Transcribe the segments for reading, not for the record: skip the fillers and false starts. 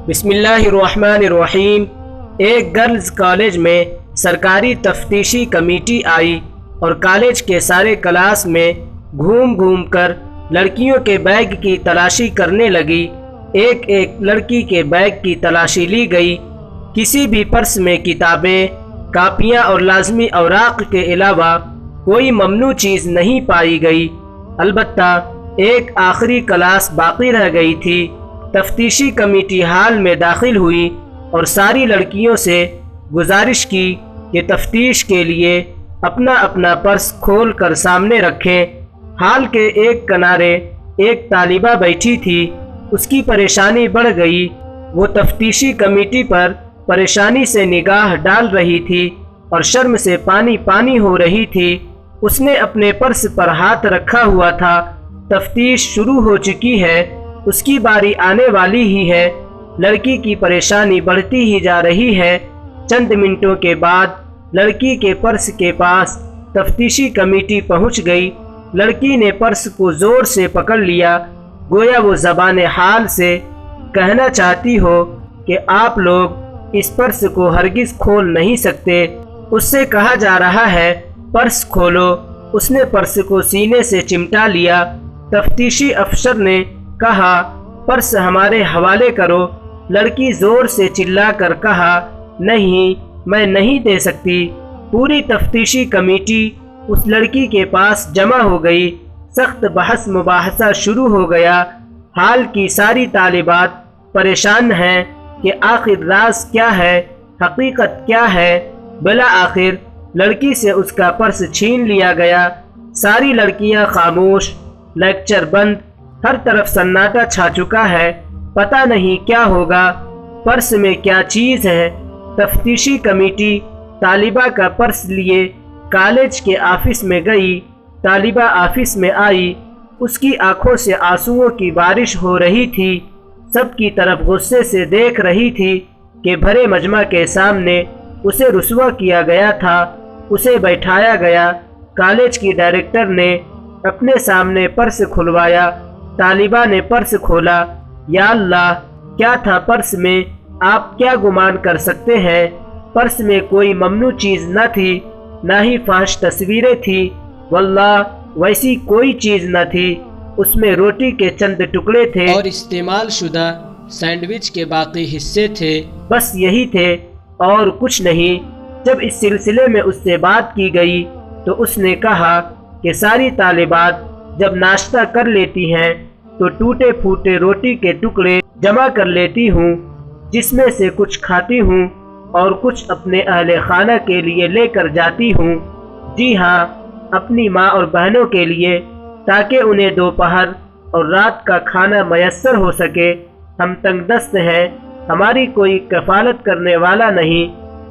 बिस्मिल्लाहिर्रहमानिर्रहीम। एक girls college में सरकारी तफ्तीशी कमेटी आई और कॉलेज के सारे क्लास में घूम घूम कर लड़कियों के बैग की तलाशी करने लगी। एक एक लड़की के बैग की तलाशी ली गई। किसी भी पर्स में किताबें, कापियाँ और लाजमी औराक के अलावा कोई ममनू चीज़ नहीं पाई गई। अलबत्ता एक आखिरी क्लास बाकी रह गई थी। तफ्तीशी कमेटी हाल में दाखिल हुई और सारी लड़कियों से गुजारिश की कि तफ्तीश के लिए अपना अपना पर्स खोल कर सामने रखें। हाल के एक किनारे एक तालिबा बैठी थी। उसकी परेशानी बढ़ गई। वो तफ्तीशी कमेटी पर परेशानी से निगाह डाल रही थी और शर्म से पानी पानी हो रही थी। उसने अपने पर्स पर हाथ रखा हुआ था। तफ्तीश शुरू हो चुकी है, उसकी बारी आने वाली ही है। लड़की की परेशानी बढ़ती ही जा रही है। चंद मिनटों के बाद लड़की के पर्स के पास तफ्तीशी कमेटी पहुंच गई। लड़की ने पर्स को जोर से पकड़ लिया, गोया वो ज़बान हाल से कहना चाहती हो कि आप लोग इस पर्स को हरगिज़ खोल नहीं सकते। उससे कहा जा रहा है पर्स खोलो। उसने पर्स को सीने से चिमटा लिया। तफ्तीशी अफसर ने कहा पर्स हमारे हवाले करो। लड़की जोर से चिल्लाकर कहा नहीं, मैं नहीं दे सकती। पूरी तफ्तीशी कमेटी उस लड़की के पास जमा हो गई। सख्त बहस मुबाहसा शुरू हो गया। हाल की सारी तालिबात परेशान हैं कि आखिर राज क्या है, हकीकत क्या है। बिला आखिर लड़की से उसका पर्स छीन लिया गया। सारी लड़कियां खामोश, लेक्चर बंद, हर तरफ सन्नाटा छा चुका है। पता नहीं क्या होगा, पर्स में क्या चीज़ है। तफ्तीशी कमेटी तालिबा का पर्स लिए कॉलेज के ऑफिस में गई। तालिबा ऑफिस में आई। उसकी आंखों से आंसुओं की बारिश हो रही थी। सबकी तरफ गुस्से से देख रही थी कि भरे मजमा के सामने उसे रुसवा किया गया था, उसे बैठाया गया। कॉलेज की डायरेक्टर ने अपने सामने पर्स खुलवाया। तालिबा ने पर्स खोला। या अल्लाह, क्या था पर्स में? आप क्या गुमान कर सकते हैं? पर्स में कोई ममनू चीज़ न थी, ना ही फाहिश तस्वीरें थी। वल्लाह वैसी कोई चीज़ न थी। उसमें रोटी के चंद टुकड़े थे और इस्तेमाल शुदा सैंडविच के बाकी हिस्से थे। बस यही थे और कुछ नहीं। जब इस सिलसिले में उससे बात की गई तो उसने कहा कि सारी तालिबात जब नाश्ता कर लेती हैं तो टूटे फूटे रोटी के टुकड़े जमा कर लेती हूँ, जिसमें से कुछ खाती हूँ और कुछ अपने अहले खाना के लिए लेकर जाती हूँ। जी हाँ, अपनी माँ और बहनों के लिए, ताकि उन्हें दोपहर और रात का खाना मयस्सर हो सके। हम तंगदस्त हैं, हमारी कोई कफालत करने वाला नहीं,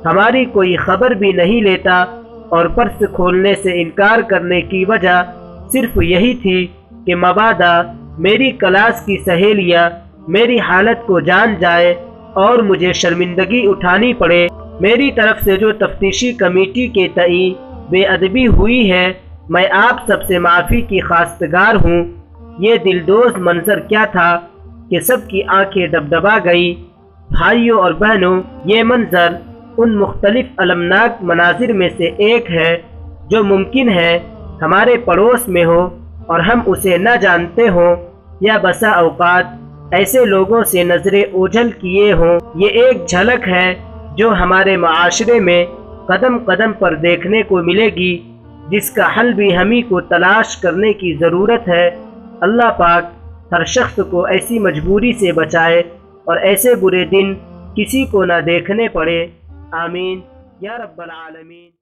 हमारी कोई खबर भी नहीं लेता। और पर्स खोलने से इनकार करने की वजह सिर्फ यही थी कि मबादा मेरी क्लास की सहेलियाँ मेरी हालत को जान जाए और मुझे शर्मिंदगी उठानी पड़े। मेरी तरफ से जो तफ्तीशी कमेटी के तई बेअदबी हुई है, मैं आप सबसे माफ़ी की खास्तगार हूँ। ये दिलदोज़ मंजर क्या था कि सबकी आंखें डबडबा गई। भाइयों और बहनों, ये मंजर उन मुख्तलिफ अलमनाक मनाजिर में से एक है जो मुमकिन है हमारे पड़ोस में हो और हम उसे न जानते हों, या बसा औकात ऐसे लोगों से नज़रें ओझल किए हों। ये एक झलक है जो हमारे माशरे में कदम कदम पर देखने को मिलेगी, जिसका हल भी हम ही को तलाश करने की ज़रूरत है। अल्लाह पाक हर शख्स को ऐसी मजबूरी से बचाए और ऐसे बुरे दिन किसी को न देखने पड़े। आमीन या रब्बल आलमीन।